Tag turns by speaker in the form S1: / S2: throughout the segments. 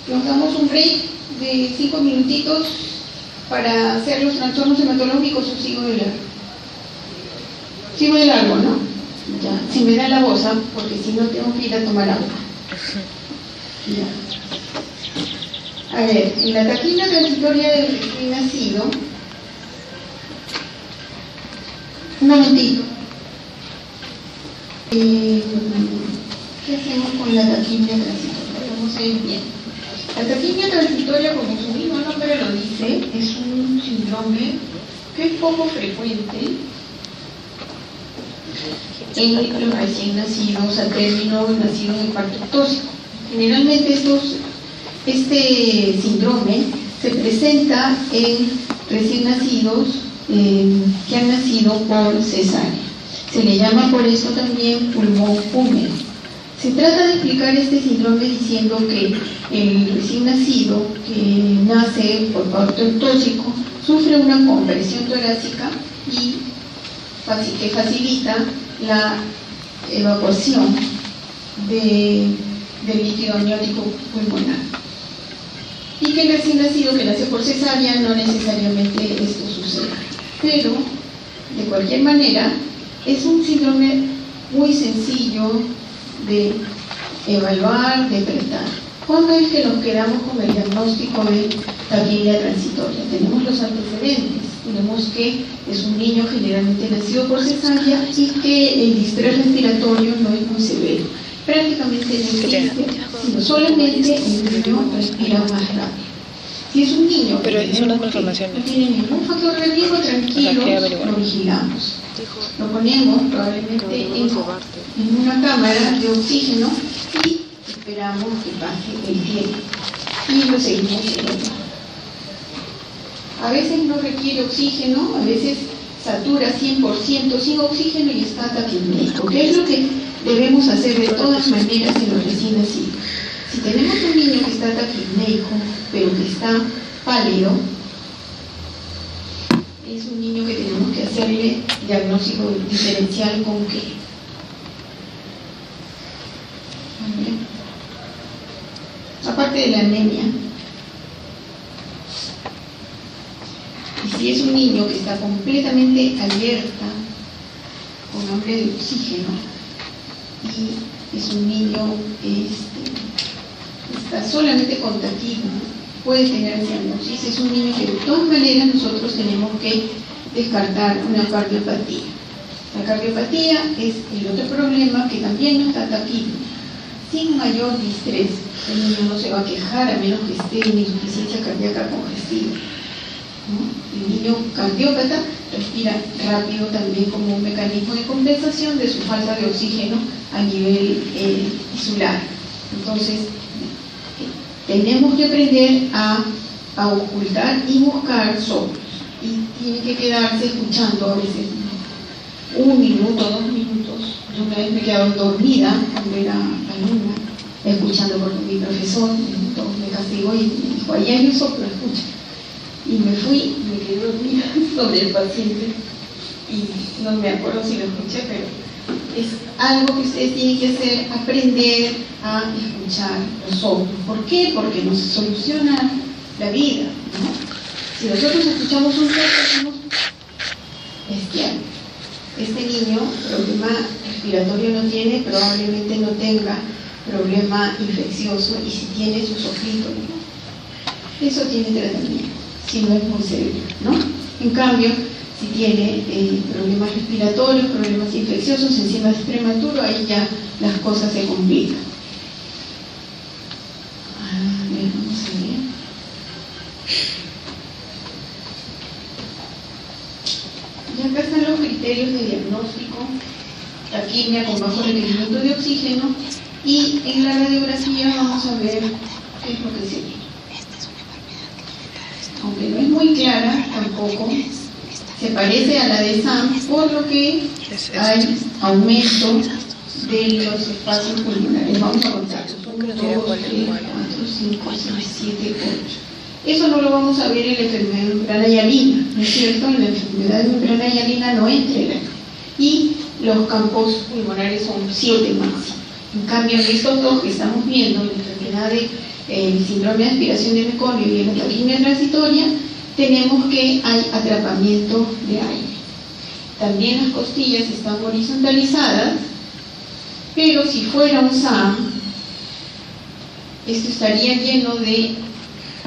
S1: Nos damos un break de 5 minutitos para hacer los trastornos hematológicos o sigo de largo. Sigo de largo, ¿no? Ya, si me da la bolsa, porque si no tengo que ir a tomar agua. Ya. A ver, en la taquina transitoria del recién nacido, un momentito. ¿Qué hacemos con la taquimia transitoria? Vamos a ir bien. La taquimia transitoria, como su mismo nombre lo dice, es un síndrome que es poco frecuente en los recién nacidos al término nacido en el parto ectópico. Generalmente este síndrome se presenta en recién nacidos que han nacido por cesárea. Se le llama por eso también pulmón húmedo. Se trata de explicar este síndrome diciendo que el recién nacido que nace por parto ectópico sufre una compresión torácica y que facilita la evacuación del líquido amniótico pulmonar. Y que el recién nacido que nace por cesárea no necesariamente esto sucede. Pero, de cualquier manera, es un síndrome muy sencillo de evaluar, de tratar. ¿Cuándo es que nos quedamos con el diagnóstico de taquimia transitoria? Tenemos los antecedentes. Tenemos que es un niño generalmente nacido por cesárea y que el distrés respiratorio no es muy severo. Prácticamente no existe, sino solamente el niño respira más rápido. Si es un niño que no tiene ningún factor de riesgo, tranquilo, lo vigilamos. Lo ponemos probablemente en una cámara de oxígeno y esperamos que pase el tiempo. Y lo seguimos evaluando. A veces no requiere oxígeno, a veces satura 100% sin oxígeno y está taquimnéico. ¿Qué es lo que debemos hacer de todas maneras en los recién nacidos? Si tenemos un niño que está taquimnéico, pero que está pálido, es un niño que tenemos que hacerle diagnóstico diferencial con qué. Aparte de la anemia. Y si es un niño que está completamente alerta, con hambre de oxígeno, y es un niño que está solamente con taquimia, puede tener cianosis, es un niño que de todas maneras nosotros tenemos que descartar una cardiopatía. La cardiopatía es el otro problema que también nos da taquimia. Sin mayor distrés, el niño no se va a quejar a menos que esté en insuficiencia cardíaca congestiva. El niño cardiópata respira rápido también como un mecanismo de compensación de su falta de oxígeno a nivel tisular. Entonces, tenemos que aprender a ocultar y buscar soplos. Y tiene que quedarse escuchando a veces 1 minuto, 2 minutos. Yo una vez me quedaba dormida cuando era alumna, escuchando porque mi profesor me castigó y me dijo, ahí hay un soplo, escucha. Y me fui, me quedé dormida sobre el paciente y no me acuerdo si lo escuché, pero es algo que ustedes tienen que hacer, aprender a escuchar los soplos. ¿Por qué? Porque nos soluciona la vida, ¿no? Si nosotros escuchamos un soplo, somos bestial. Este niño problema respiratorio no tiene, probablemente no tenga problema infeccioso, y si tiene su soplito, ¿no? Eso tiene tratamiento, si no es muy severo, ¿no? En cambio, si tiene problemas respiratorios, problemas infecciosos, encima es prematuro, ahí ya las cosas se complican. A ver, vamos a ver. Y acá están los criterios de diagnóstico: taquimia con bajo requerimiento de oxígeno, y en la radiografía vamos a ver qué es lo que se ve. Aunque no es muy clara tampoco, se parece a la de SAM, por lo que hay aumento de los espacios pulmonares. Vamos a contar: 1, 2, 3, 4, 5, 6, 7, 8. Eso no lo vamos a ver en la enfermedad de membrana hialina, ¿no es cierto? En la enfermedad de membrana hialina no entra el aire. Y los campos pulmonares son 7 máximo. En cambio, en estos dos que estamos viendo, en la enfermedad de el síndrome de aspiración de meconio y la taquimia transitoria, tenemos que hay atrapamiento de aire. También las costillas están horizontalizadas, pero si fuera un SAM, esto estaría lleno de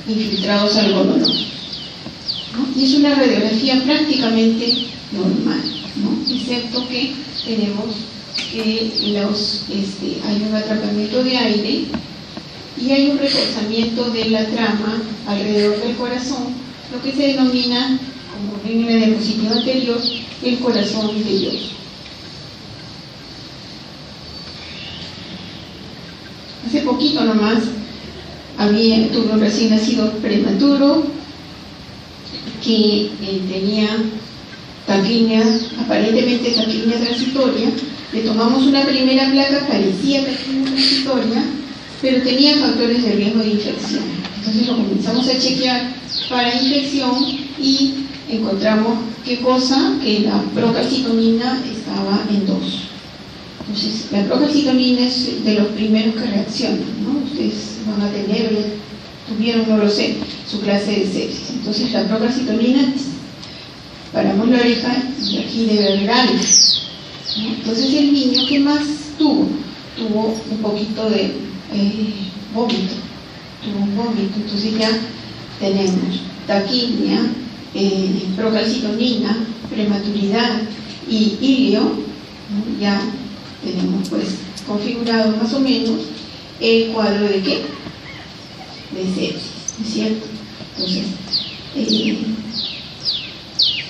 S1: infiltrados algodonosos, ¿no? Y es una radiografía prácticamente normal, ¿no? Excepto que tenemos que hay un atrapamiento de aire y hay un reforzamiento de la trama alrededor del corazón, lo que se denomina, como ven en la diapositiva anterior, el corazón velloso. Hace poquito nomás tuve un recién nacido prematuro que tenía taquimia, aparentemente taquimia transitoria. Le tomamos una primera placa, parecía taquimia transitoria, pero tenía factores de riesgo de infección. Entonces lo comenzamos a chequear para infección y encontramos ¿qué cosa? Que la procalcitonina estaba en 2. Entonces la procalcitonina es de los primeros que reaccionan, ¿no? Ustedes van a tener, tuvieron, no lo sé, su clase de sepsis. Entonces la procalcitonina, paramos la oreja y aquí debe haber algo, ¿no? Entonces el niño, ¿qué más tuvo? Tuvo un poquito de vómito, tuvo un vómito. Entonces ya tenemos taquimia, procalcitonina, prematuridad y ilio, ¿no? Ya tenemos pues configurado más o menos el cuadro de ¿qué? De sepsis, ¿no es cierto? Entonces,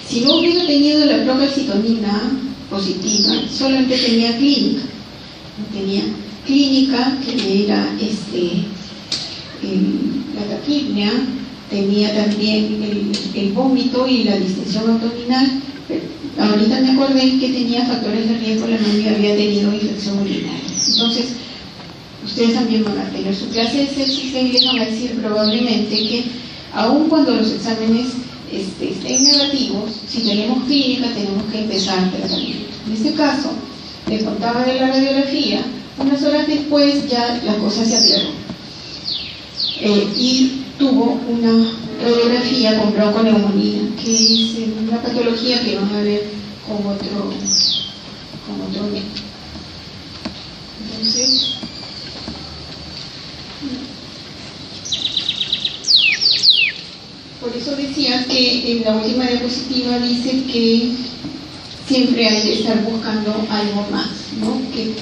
S1: si no hubiera tenido la procalcitonina positiva, solamente tenía clínica, no tenía clínica, que era la taquipnea, tenía también el vómito y la distensión abdominal. Ahorita me acordé que tenía factores de riesgo, la mami había tenido infección urinaria. Entonces, ustedes también van a tener su clase de sepsis y les van a decir probablemente que aun cuando los exámenes estén negativos, si tenemos clínica tenemos que empezar tratamiento. En este caso, les contaba de la radiografía, unas horas después ya la cosa se aclaró. Y tuvo una radiografía con bronconeumonía, que es una patología que van a ver con otro método. Entonces, por eso decía que en la última diapositiva dice que siempre hay que estar buscando algo más, ¿no? Que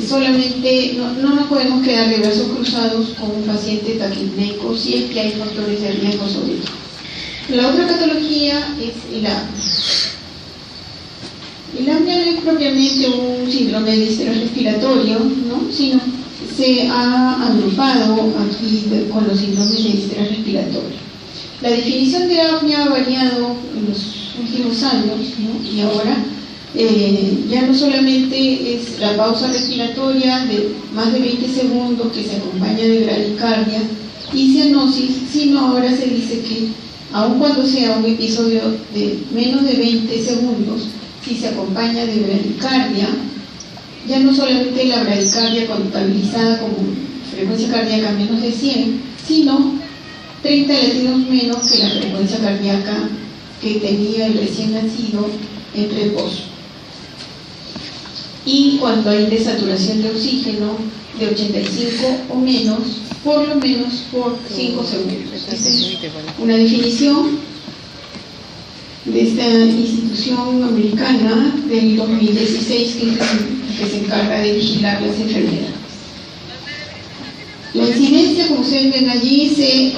S1: solamente no nos podemos quedar de brazos cruzados con un paciente taquipneico si es que hay factores de riesgo sobre todo. La otra patología es el apnea. El apnea no es propiamente un síndrome de distrés respiratorio, ¿no? Sino se ha agrupado aquí con los síndromes de distrés respiratorio. La definición de apnea ha variado en los últimos años, ¿no? Y ahora ya no solamente es la pausa respiratoria de más de 20 segundos que se acompaña de bradicardia y cianosis, sino ahora se dice que aun cuando sea un episodio de menos de 20 segundos, si se acompaña de bradicardia, ya no solamente la bradicardia contabilizada como frecuencia cardíaca menos de 100, sino 30 latidos menos que la frecuencia cardíaca que tenía el recién nacido en reposo. Y cuando hay desaturación de oxígeno de 85 o menos, por lo menos por 5 segundos. Esta es una definición de esta institución americana del 2016 que se encarga de vigilar las enfermedades. La incidencia, como ustedes ven allí, se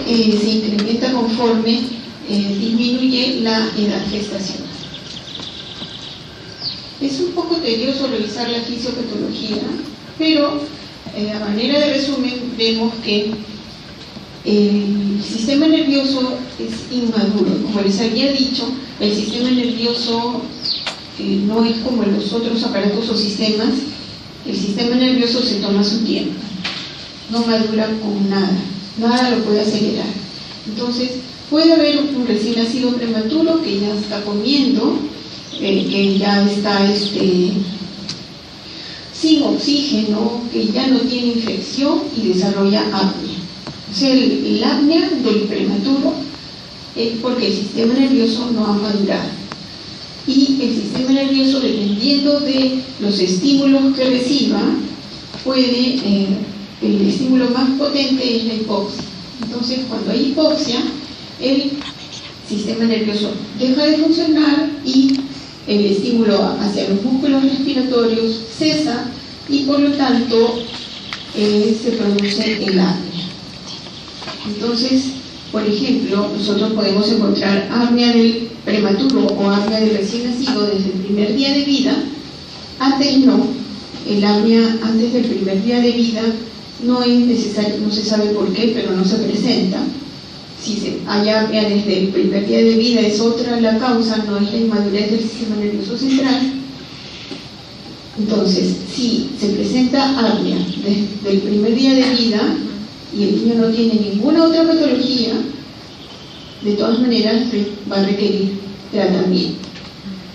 S1: incrementa conforme disminuye la edad gestacional. Es un poco tedioso revisar la fisiopatología, pero a manera de resumen vemos que el sistema nervioso es inmaduro. Como les había dicho, el sistema nervioso no es como los otros aparatos o sistemas. El sistema nervioso se toma su tiempo, no madura con nada lo puede acelerar. Entonces puede haber un recién nacido prematuro que ya está comiendo, que ya está sin oxígeno, que ya no tiene infección y desarrolla apnea. O sea, la apnea del prematuro es porque el sistema nervioso no ha madurado. Y el sistema nervioso, dependiendo de los estímulos que reciba, el estímulo más potente es la hipoxia. Entonces, cuando hay hipoxia, el sistema nervioso deja de funcionar y el estímulo hacia los músculos respiratorios cesa y por lo tanto se produce el apnea. Entonces, por ejemplo, nosotros podemos encontrar apnea del prematuro o apnea del recién nacido desde el primer día de vida. Antes no, el apnea antes del primer día de vida no es necesario, no se sabe por qué, pero no se presenta. Si hay apnea desde el primer día de vida es otra la causa, no es la inmadurez del sistema nervioso central. Entonces, si se presenta apnea desde el primer día de vida y el niño no tiene ninguna otra patología, de todas maneras va a requerir tratamiento,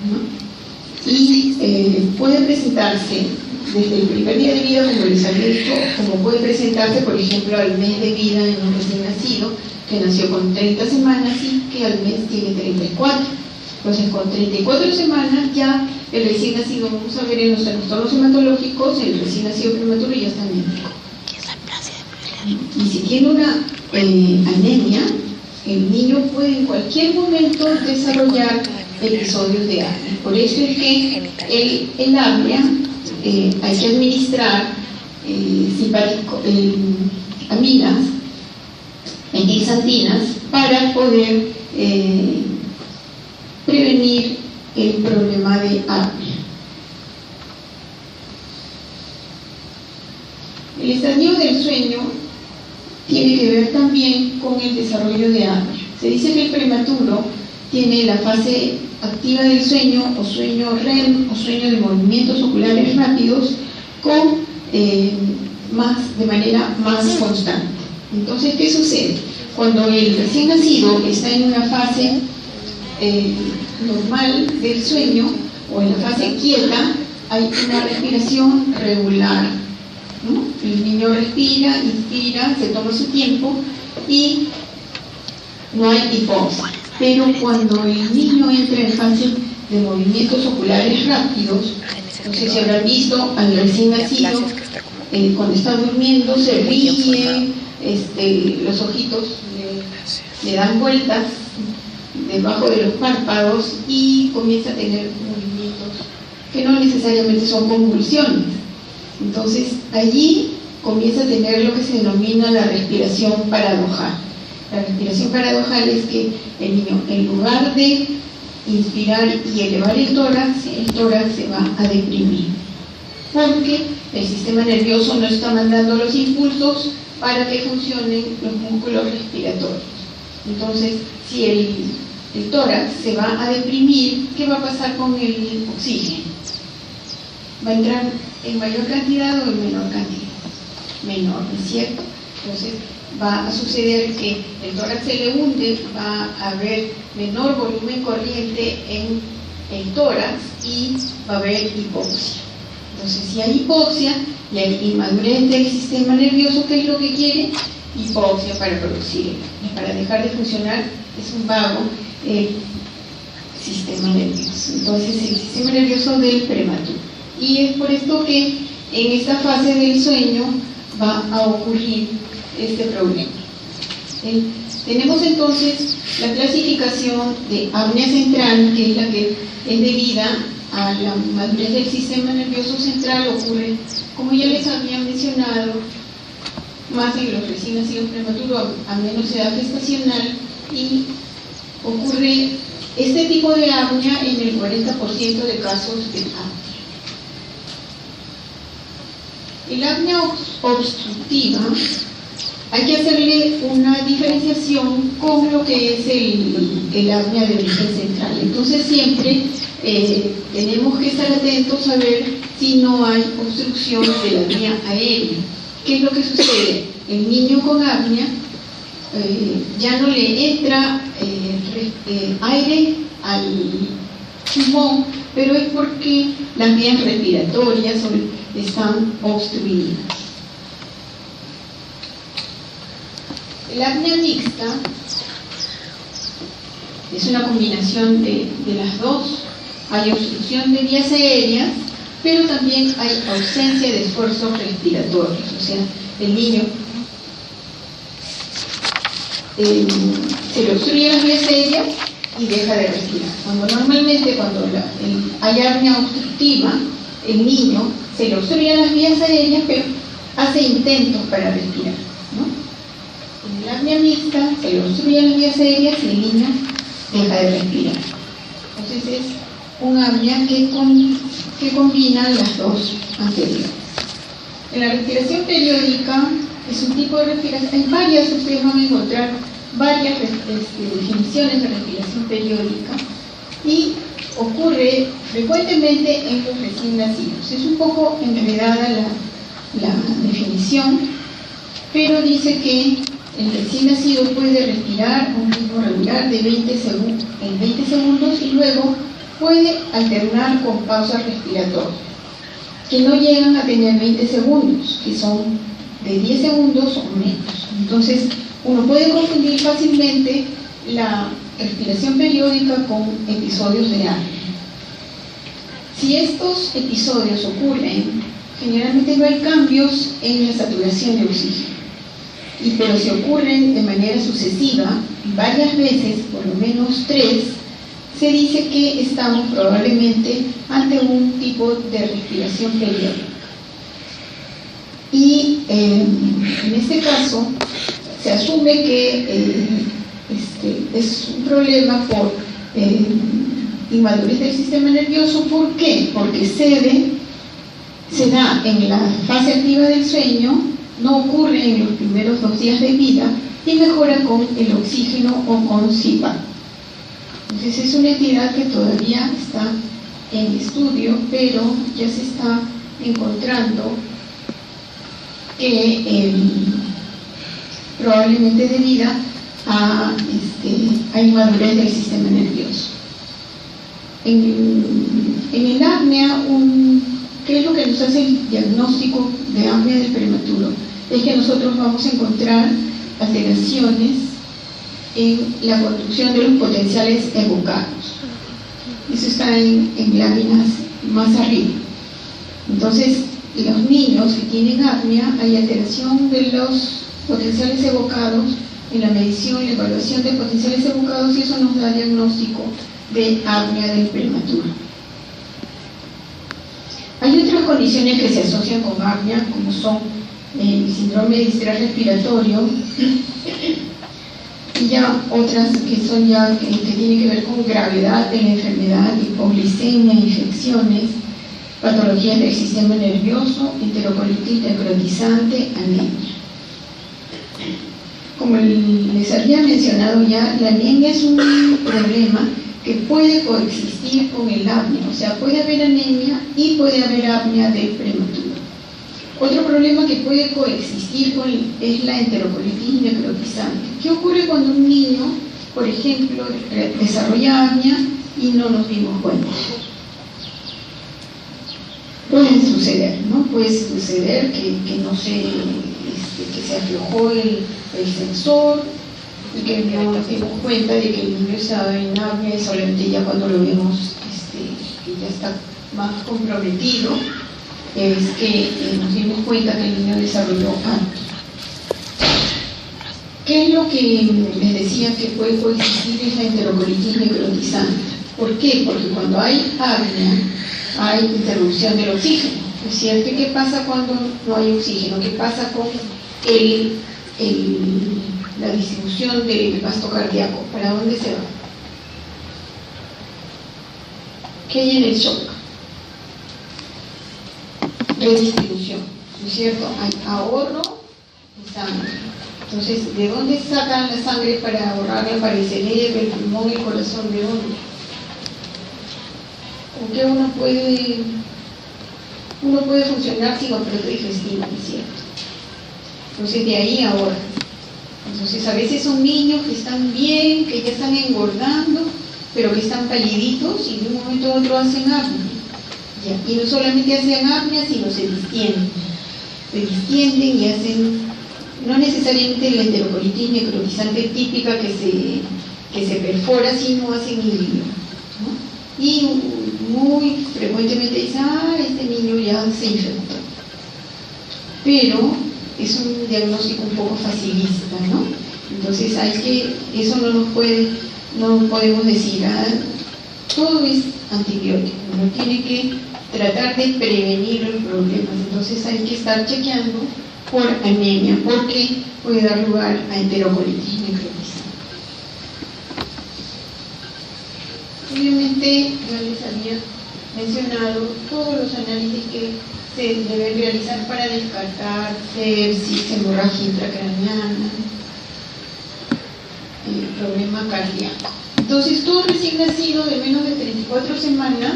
S1: ¿no? Y puede presentarse desde el primer día de vida, como les había dicho, como puede presentarse, por ejemplo, al mes de vida en un recién nacido, que nació con 30 semanas y que al mes tiene 34. Entonces, con 34 semanas ya el recién nacido, vamos a ver en los trastornos hematológicos, el recién nacido prematuro ya está anémico. Y si tiene una anemia, el niño puede en cualquier momento desarrollar episodios de apnea. Por eso es que el apnea hay que administrar aminas antihistamínicas para poder prevenir el problema de apnea. El estadio del sueño tiene que ver también con el desarrollo de apnea. Se dice que el prematuro tiene la fase activa del sueño o sueño REM o sueño de movimientos oculares rápidos de manera más constante. Entonces, ¿qué sucede? Cuando el recién nacido está en una fase normal del sueño o en la fase quieta, hay una respiración regular, ¿no? El niño respira, inspira, se toma su tiempo y no hay hipoxia. Pero cuando el niño entra en fase de movimientos oculares rápidos, no sé si habrán visto al recién nacido, cuando está durmiendo se ríe, los ojitos le dan vueltas debajo de los párpados y comienza a tener movimientos que no necesariamente son convulsiones. Entonces allí comienza a tener lo que se denomina la respiración paradojal. La respiración paradojal es que el niño, en lugar de inspirar y elevar el tórax se va a deprimir, porque el sistema nervioso no está mandando los impulsos para que funcionen los músculos respiratorios. Entonces, si el tórax se va a deprimir, ¿qué va a pasar con el oxígeno? ¿Va a entrar en mayor cantidad o en menor cantidad? Menor, ¿no es cierto? Entonces, va a suceder que el tórax se le hunde, va a haber menor volumen corriente en el tórax y va a haber hipoxia. Entonces, si hay hipoxia y hay inmadurez del sistema nervioso, ¿qué es lo que quiere? Hipoxia para producir. Para dejar de funcionar es un vago el sistema nervioso. Entonces, el sistema nervioso del prematuro. Y es por esto que en esta fase del sueño va a ocurrir este problema. Tenemos entonces la clasificación de apnea central, que es la que es debida a la madurez del sistema nervioso central. Ocurre, como ya les había mencionado, más en los recién nacidos prematuros a menos edad gestacional, y ocurre este tipo de apnea en el 40% de casos de apnea. El apnea obstructiva hay que hacerle una diferenciación con lo que es el apnea de origen central. Entonces siempre tenemos que estar atentos a ver si no hay obstrucción de la vía aérea. ¿Qué es lo que sucede? El niño con apnea ya no le entra aire al pulmón, pero es porque las vías respiratorias están obstruidas. El apnea mixta es una combinación de las dos. Hay obstrucción de vías aéreas, pero también hay ausencia de esfuerzos respiratorios. O sea, el niño se le obstruyen las vías aéreas y deja de respirar. Normalmente cuando hay apnea obstructiva, el niño se le obstruyen las vías aéreas, pero hace intentos para respirar, ¿no? En el apnea mixta se le obstruyen las vías aéreas y el niño deja de respirar. Entonces es un apnea que combina las dos anteriores. En la respiración periódica es un tipo de respiración, hay varias, ustedes van a encontrar varias definiciones de respiración periódica y ocurre frecuentemente en los recién nacidos. Es un poco enredada la definición, pero dice que el recién nacido puede respirar a un ritmo regular de 20 segundos y luego puede alternar con pausas respiratorias que no llegan a tener 20 segundos, que son de 10 segundos o menos. Entonces, uno puede confundir fácilmente la respiración periódica con episodios de apnea. Si estos episodios ocurren, generalmente no hay cambios en la saturación de oxígeno. Pero si ocurren de manera sucesiva, varias veces, por lo menos 3, se dice que estamos probablemente ante un tipo de respiración periódica. Y en este caso se asume que es un problema por inmadurez del sistema nervioso. ¿Por qué? Porque se da en la fase activa del sueño, no ocurre en los primeros 2 días de vida y mejora con el oxígeno o con CPAP. Entonces es una entidad que todavía está en estudio, pero ya se está encontrando que probablemente debida a inmadurez del sistema nervioso. En el apnea, ¿qué es lo que nos hace el diagnóstico de apnea del prematuro? Es que nosotros vamos a encontrar alteraciones en la conducción de los potenciales evocados. Eso está en láminas más arriba. Entonces, los niños que tienen apnea, hay alteración de los potenciales evocados en la medición y la evaluación de potenciales evocados, y eso nos da diagnóstico de apnea del prematuro. Hay otras condiciones que se asocian con apnea, como son el síndrome de distrés respiratorio y ya otras que son que tienen que ver con gravedad de la enfermedad, hipoglicemia, infecciones, patologías del sistema nervioso, enterocolitis necrotizante, anemia. Como les había mencionado ya, la anemia es un problema que puede coexistir con el apnea, o sea, puede haber anemia y puede haber apnea del prematuro. Otro problema que puede coexistir es la enterocolitis necrotizante. ¿Qué ocurre cuando un niño, por ejemplo, desarrolla apnea y no nos dimos cuenta? Puede suceder, ¿no? Puede suceder que se aflojó el sensor y que no nos dimos cuenta de que el niño estaba en apnea, y solamente ya cuando lo vemos que ya está más comprometido, es que nos dimos cuenta que el niño desarrolló apnea. ¿Qué es lo que les decía que puede coexistir? Es la enterocolitis necrotizante. ¿Por qué? Porque cuando hay apnea hay interrupción del oxígeno, ¿no es cierto? ¿Y qué pasa cuando no hay oxígeno? ¿Qué pasa con la distribución del gasto cardíaco? ¿Para dónde se va? ¿Qué hay en el shock? Redistribución, ¿no es cierto? Hay ahorro de sangre. Entonces, ¿de dónde sacan la sangre para ahorrarla para el cerebro, el pulmón, el corazón? ¿De dónde? ¿Con qué uno puede funcionar sin aparato digestivo, ¿no es cierto? Entonces, de ahí ahora. Entonces, a veces son niños que están bien, que ya están engordando, pero que están paliditos y de un momento a otro hacen apnea. Ya. Y no solamente hacen apnea, sino se distienden. Se distienden y hacen no necesariamente la enterocolitis necrotizante típica que se perfora, sino hacen híbrido, ¿no? Y muy frecuentemente dicen, este niño ya se infectó. Pero es un diagnóstico un poco facilista, ¿no? Entonces eso no podemos decir, todo es antibiótico, uno tiene que tratar de prevenir los problemas, entonces hay que estar chequeando por anemia, porque puede dar lugar a enterocolitis necrotizante. Obviamente yo les había mencionado todos los análisis que se deben realizar para descartar sepsis, hemorragia intracraneana, problema cardíaco. Entonces, todo recién nacido de menos de 34 semanas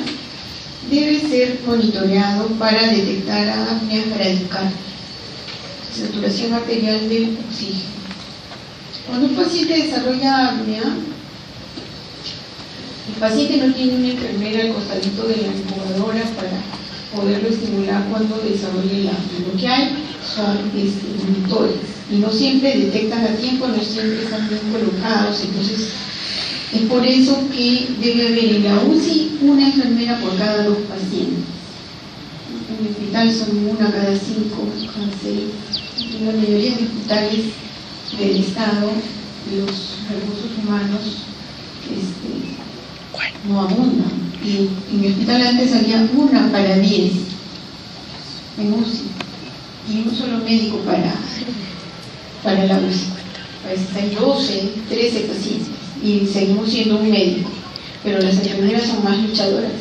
S1: debe ser monitoreado para detectar apnea bradicardia, saturación arterial del oxígeno. Cuando un paciente desarrolla apnea, el paciente no tiene una enfermera al costadito de la incubadora para poderlo estimular cuando desarrolle la apnea. Lo que hay son monitores y no siempre detectan a tiempo, no siempre están bien colocados, entonces es por eso que debe haber en la UCI una enfermera por cada 2 pacientes. En el hospital son una cada 5, cada 6. En la mayoría de hospitales del Estado, los recursos humanos no abundan. Y en mi hospital antes había una para 10 en UCI y un solo médico para la UCI. A veces hay 12, 13 pacientes y seguimos siendo un médico, pero las enfermeras son más luchadoras.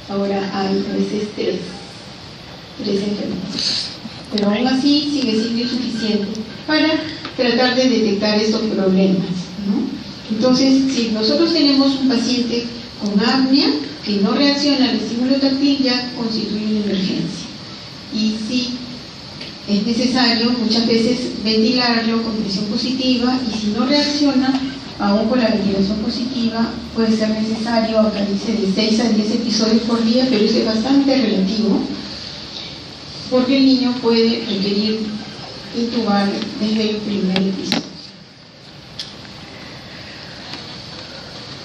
S1: Ahora hay a veces 3 enfermeras, pero aún así sigue siendo insuficiente para tratar de detectar estos problemas, ¿no? Entonces, si nosotros tenemos un paciente con apnea que no reacciona al estímulo táctil, ya constituye una emergencia. Y si es necesario muchas veces ventilarlo con presión positiva, y si no reacciona, aún con la ventilación positiva, puede ser necesario, acá dice de 6 a 10 episodios por día, pero eso es bastante relativo, porque el niño puede requerir intubar desde el primer episodio.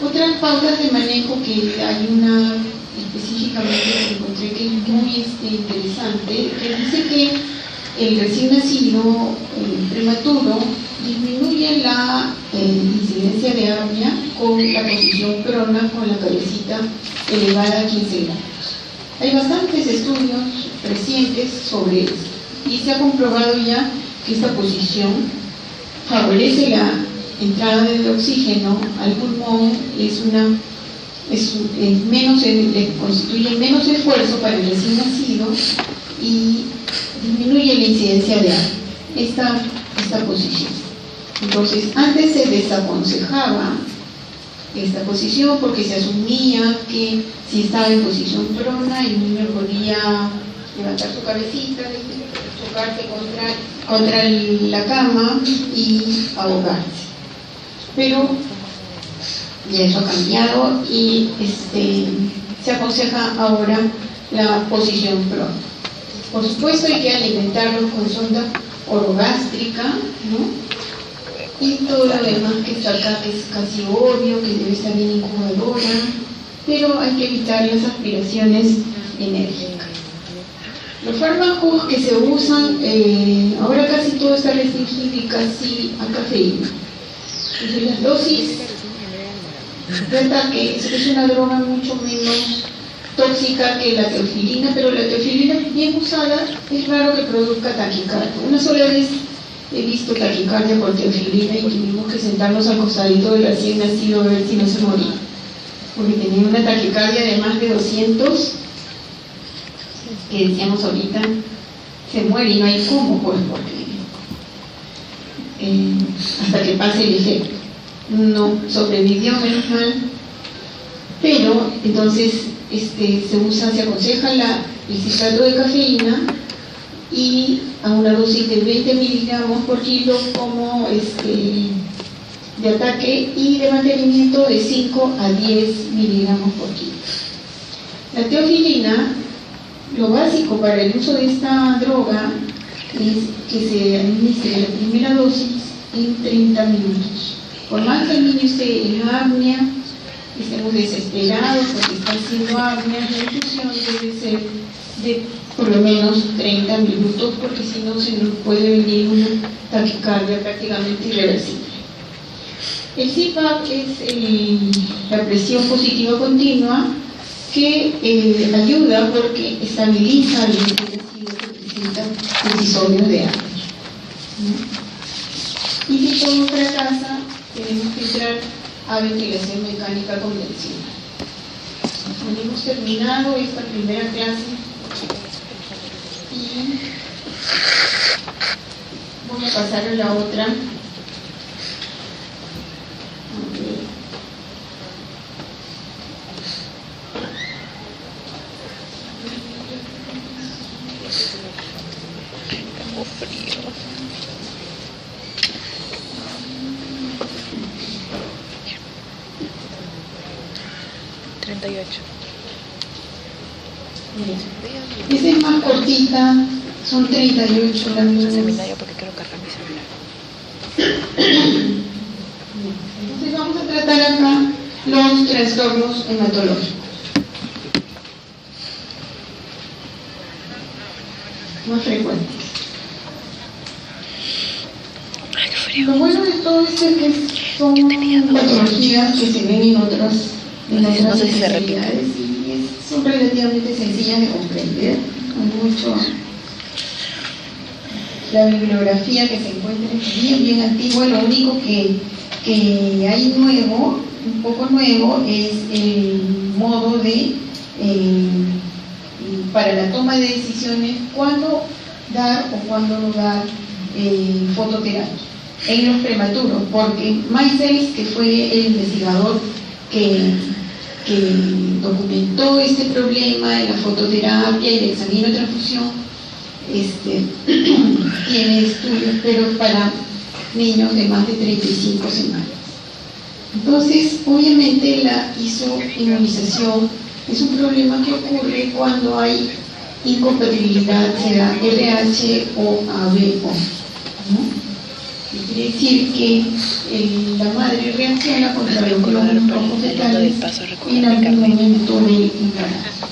S1: Otras pautas de manejo que hay una específicamente que encontré que es muy interesante, que dice que el recién nacido prematuro disminuye la incidencia de apnea con la posición prona, con la cabecita elevada a 15 grados. Hay bastantes estudios recientes sobre esto y se ha comprobado ya que esta posición favorece la entrada del oxígeno al pulmón, constituye menos esfuerzo para el recién nacido y disminuye la incidencia de apnea, esta posición. Entonces, antes se desaconsejaba esta posición porque se asumía que si estaba en posición prona, el niño podía levantar su cabecita, chocarse contra la cama y ahogarse. Pero ya eso ha cambiado y se aconseja ahora la posición prona. Por supuesto hay que alimentarlos con sonda orogástrica, ¿no? Y todo lo demás que está acá que es casi obvio, que debe estar en incubadora, pero hay que evitar las aspiraciones enérgicas. Los fármacos que se usan, ahora casi todo está restringido y casi a cafeína. Entonces las dosis de ataque es una droga mucho menos tóxica que la teofilina, pero la teofilina bien usada es raro que produzca taquicardia. Una sola vez he visto taquicardia por teofilina y tuvimos que sentarnos al costadito del recién nacido a ver si no se moría, porque tenía una taquicardia de más de 200, que decíamos ahorita se muere y no hay cómo, pues, porque hasta que pase el efecto. No sobrevivió, menos mal, pero entonces se aconseja el citrato de cafeína y a una dosis de 20 miligramos por kilo como de ataque y de mantenimiento de 5 a 10 miligramos por kilo. La teofilina, lo básico para el uso de esta droga es que se administre la primera dosis en 30 minutos. Por más que el niño esté en apnea, estemos desesperados porque está haciendo apnea, la infusión debe ser de por lo menos 30 minutos, porque si no se nos puede venir una taquicardia prácticamente irreversible. El CPAP es la presión positiva continua, que ayuda porque estabiliza a los tejidos que presentan episodios de apnea, ¿no? Y si todo fracasa, tenemos que entrar a ventilación mecánica convencional. Hemos terminado esta primera clase y voy a pasar a la otra.
S2: Frío. 38.
S1: Esta es más cortita, son 38 la misma.
S2: Seminario porque quiero cargar mi celular.
S1: Entonces vamos a tratar acá los trastornos hematológicos más frecuentes.
S2: Ay, qué frío.
S1: Lo bueno de todo esto es que son patologías que se ven en otras
S2: no sé si se repite.
S1: Y son relativamente sencillas de comprender. Hay mucho. La bibliografía que se encuentra es bien antigua. Lo único que hay nuevo, un poco nuevo, es el modo de para la toma de decisiones cuándo dar o cuándo no dar fototerapia en los prematuros, porque Maisels, que fue el investigador que documentó este problema de la fototerapia y la examinotransfusión, tiene estudios, pero para niños de más de 35 semanas. Entonces, obviamente la isoinmunización es un problema que ocurre cuando hay incompatibilidad, sea RH o ABO, ¿no? Quiere decir que la madre reacciona contra los glóbulos rojos fetales en algún momento del embarazo.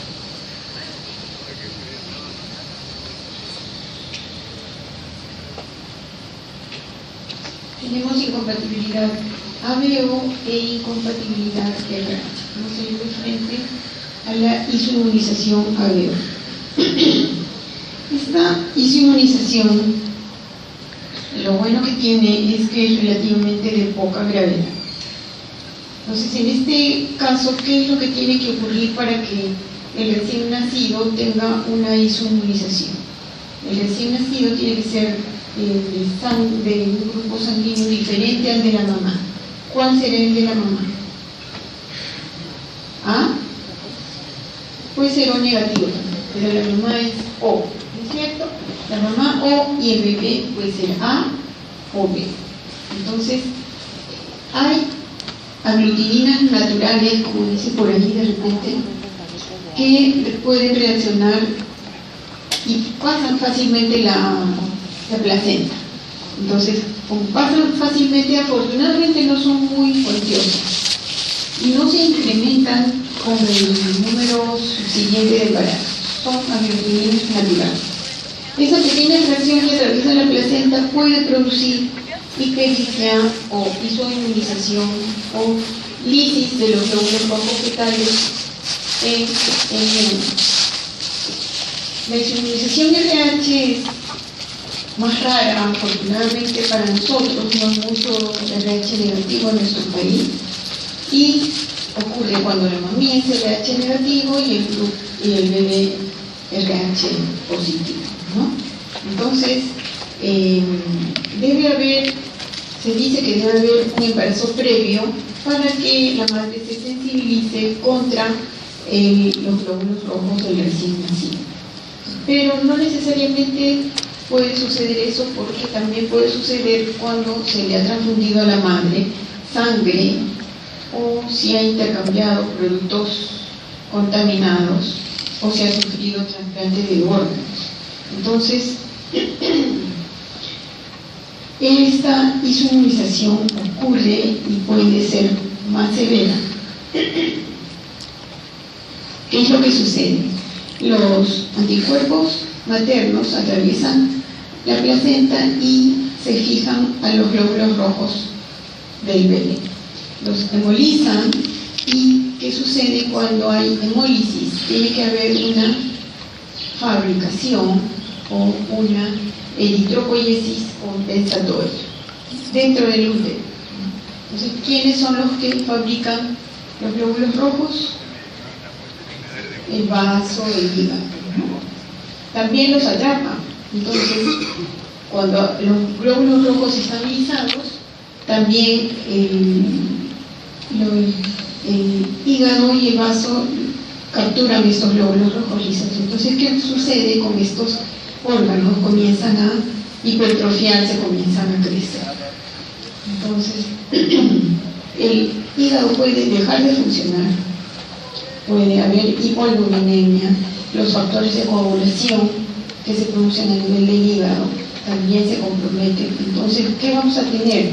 S1: Tenemos incompatibilidad ABO e incompatibilidad RH. Vamos a ir de frente a la isoinmunización ABO. Esta isoinmunización, lo bueno que tiene es que es relativamente de poca gravedad. Entonces, en este caso, ¿qué es lo que tiene que ocurrir para que el recién nacido tenga una isoinmunización? El recién nacido tiene que ser de un grupo sanguíneo diferente al de la mamá. ¿Cuál será el de la mamá? ¿A? Puede ser O negativo, pero la mamá es O, ¿no es cierto? La mamá O y el bebé puede ser A o B. Entonces, hay aglutininas naturales, como dice por ahí de repente, que pueden reaccionar y pasan fácilmente la placenta. Entonces, como pasan fácilmente, afortunadamente no son muy cuantiosas y no se incrementan con el número subsiguiente de embarazos. Son aglutininas naturales. Esa pequeña fracción que atraviesa la placenta puede producir ictericia o isoinmunización o lisis de los glóbulos rojos fetales en niños. La isoinmunización RH es más rara, afortunadamente para nosotros, no hay mucho RH negativo en nuestro país, y ocurre cuando la mamá es RH negativo y el bebé RH positivo, ¿no? Entonces, se dice que debe haber un embarazo previo para que la madre se sensibilice contra los glóbulos rojos del recién nacido. Pero no necesariamente puede suceder eso, porque también puede suceder cuando se le ha transfundido a la madre sangre o si ha intercambiado productos contaminados o se ha sufrido trasplante de órganos. Entonces, Esta inmunización ocurre y puede ser más severa. ¿Qué es lo que sucede? Los anticuerpos maternos atraviesan la placenta y se fijan a los glóbulos rojos del bebé. Los hemolizan. ¿Y qué sucede cuando hay hemólisis? Tiene que haber una fabricación o una eritropoiesis compensatoria dentro del útero. Entonces, ¿quiénes son los que fabrican los glóbulos rojos? El vaso, el hígado, ¿no? También los atrapa. Entonces, cuando los glóbulos rojos están lisados, también el hígado y el vaso capturan estos glóbulos rojos lisos. Entonces, ¿qué sucede con estos órganos? Comienzan a hipertrofiarse, comienzan a crecer. Entonces, el hígado puede dejar de funcionar, puede haber hipoalbuminemia, los factores de coagulación que se producen a nivel del hígado también se comprometen. Entonces, ¿qué vamos a tener?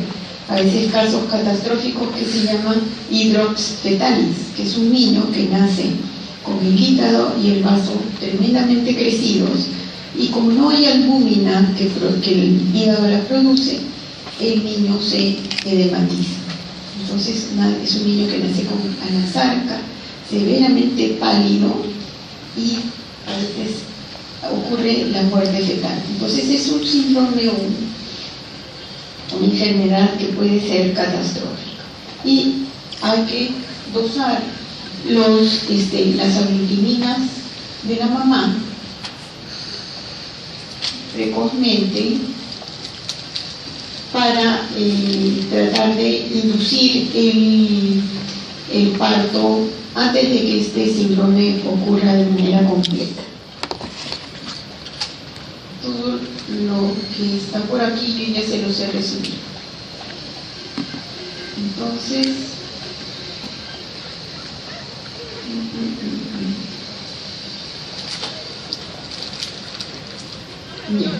S1: A veces casos catastróficos que se llaman hidrops fetalis, que es un niño que nace con el hígado y el vaso tremendamente crecidos, y como no hay albúmina que el hígado la produce, el niño se edematiza. Entonces es un niño que nace con anasarca, severamente pálido, y a veces ocurre la muerte fetal. Entonces es un síndrome, una enfermedad que puede ser catastrófica. Y hay que dosar las aglutiminas de la mamá precozmente para tratar de inducir el parto antes de que este síndrome ocurra de manera completa. Todo lo que está por aquí yo ya se los he resumido. Entonces, bien.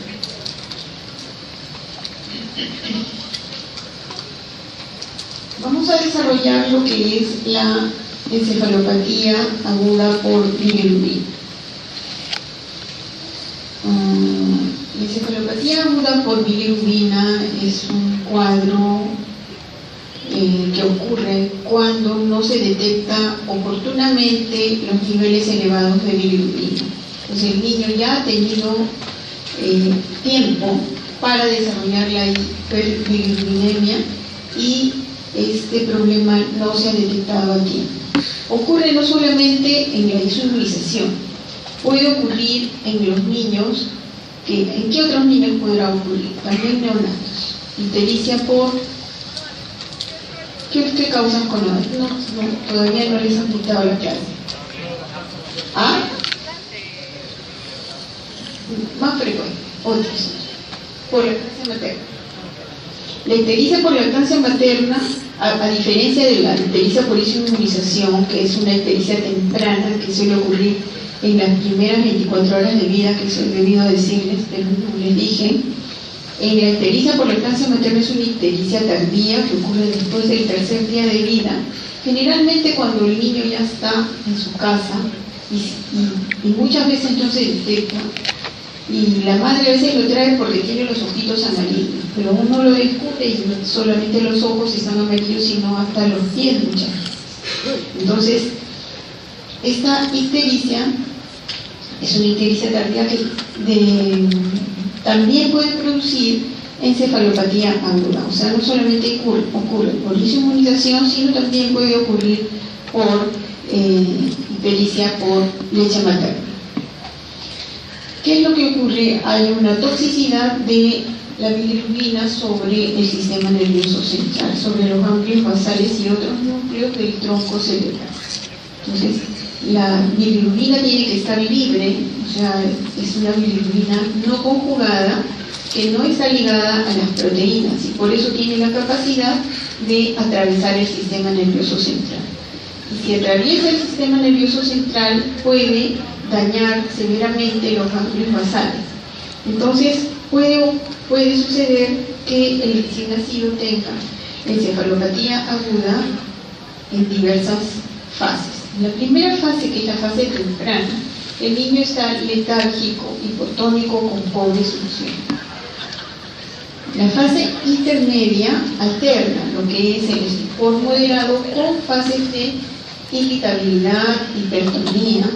S1: Vamos a desarrollar lo que es la encefalopatía aguda por bilirrubina. La encefalopatía aguda por bilirrubina es un cuadro que ocurre cuando no se detecta oportunamente los niveles elevados de bilirrubina. Entonces el niño ya ha tenido tiempo para desarrollar la hiperbilirrubinemia y este problema no se ha detectado a tiempo. Ocurre no solamente en la inmunización, puede ocurrir en los niños. ¿En qué otros niños podrá ocurrir? También neonatos. Ictericia por... ¿Qué causas con neonatos? No, todavía no les han dictado la clase. ¿Ah? Más frecuente, otros. Por lactancia materna. La ictericia por lactancia materna, a diferencia de la ictericia por inmunización, que es una ictericia temprana que suele ocurrir en las primeras 24 horas de vida, que soy debido a decirles, pero no les dije, en la ictericia por lactancia materna es una ictericia tardía que ocurre después del tercer día de vida, generalmente cuando el niño ya está en su casa y muchas veces no se detecta, y la madre a veces lo trae porque tiene los ojitos amarillos, pero uno lo descubre y no solamente los ojos están amarillos, sino hasta los pies muchas veces. Entonces, esta ictericia es una ictericia tardía que también puede producir encefalopatía aguda. O sea, no solamente ocurre por inmunización, sino también puede ocurrir por ictericia por leche materna. ¿Qué es lo que ocurre? Hay una toxicidad de la bilirrubina sobre el sistema nervioso central, sobre los ganglios basales y otros núcleos del tronco cerebral. Entonces, la bilirrubina tiene que estar libre, o sea, es una bilirrubina no conjugada que no está ligada a las proteínas y por eso tiene la capacidad de atravesar el sistema nervioso central. Y si atraviesa el sistema nervioso central puede dañar severamente los ganglios basales. Entonces puede suceder que el recién nacido tenga encefalopatía aguda en diversas fases. En la primera fase, que es la fase temprana, el niño está letárgico, hipotónico, con pobre succión. La fase intermedia alterna lo que es el estupor moderado con fases de irritabilidad, hipertonía,